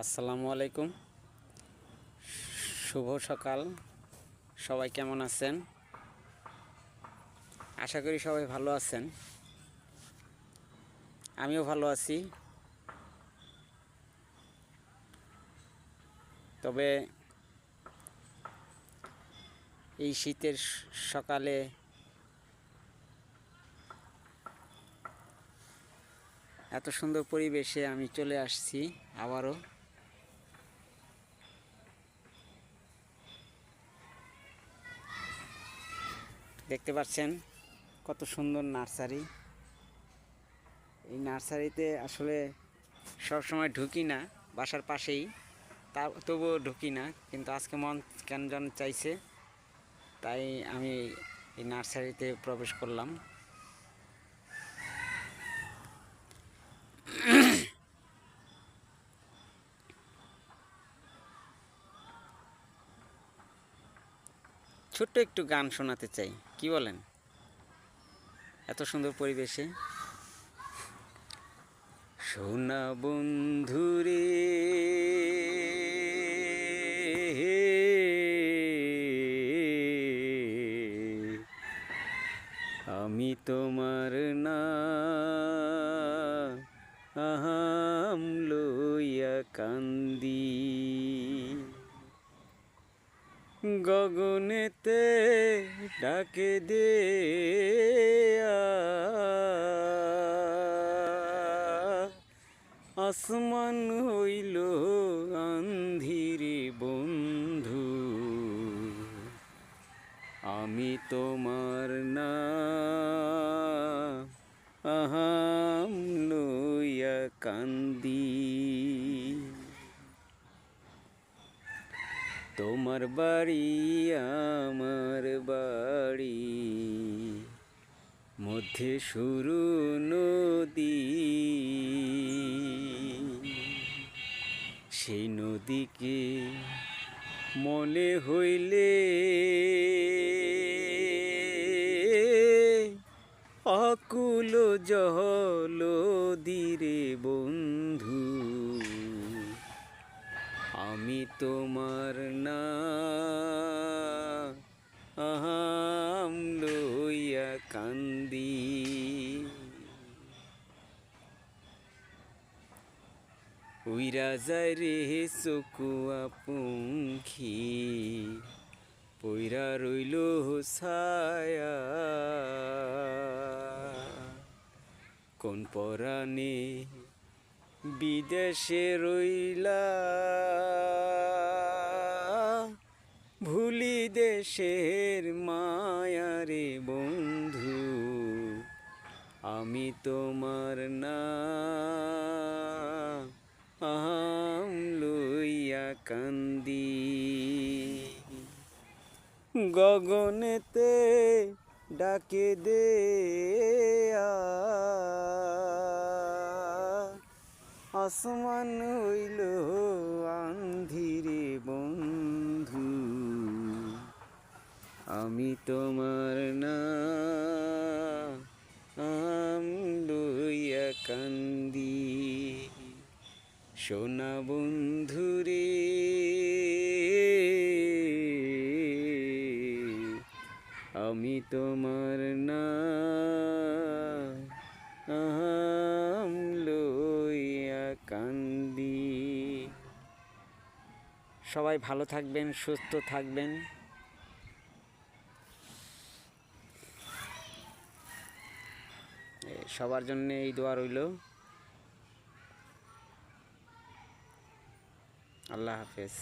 আসসালামু আলাইকুম, শুভ সকাল। সবাই কেমন আছেন? আশা করি সবাই ভালো আছেন। আমিও ভালো আছি। তবে এই শীতের সকালে এত সুন্দর পরিবেশে আমি চলে আসছি আবারও। দেখতে পাচ্ছেন কত সুন্দর নার্সারি। এই নার্সারিতে আসলে সব সময় ঢুকি না, বাসার পাশেই, তবুও ঢুকি না, কিন্তু আজকে মন কেন যেন চাইছে, তাই আমি এই নার্সারিতে প্রবেশ করলাম। ছোট্ট একটু গান শোনাতে চাই, কি বলেন? এত সুন্দর পরিবেশে। সোনা বন্ধুরে আমি তোমার নাম লইয়া কান্দি, গগনেতে ডাকে দে আসমান হইল আন্ধিরে বন্ধু, আমি তোমার নাম লইয়া কান্দি। তোমার বাড়ি আমার বাড়ি, মধ্যে শুরু নদী, সেই নদীকে মনে হইলে অকুল জলদিরে বন্ধু, আমি তোমার নাম লইয়া কান্দি। উইরা যায় রে চকুয়া পঙ্খী, পইরা রইল ছায়া, কোন পরাণে বিদেশে রইলা, ভুলি দেশের মায়ারে বন্ধু, আমি তোমার নাম লইয়া কান্দি। গগনেতে ডাকে দে আসমান হইল আন্ধিরে বন্ধু, আমি তোমার নাম লইয়া কান্দি। সোনা বন্ধুরে আমি তোমার নাম লইয়া কান্দি। সবাই ভালো থাকবেন, সুস্থ থাকবেন। সবার জন্য এই দোয়া রইল। আল্লাহ হাফেজ।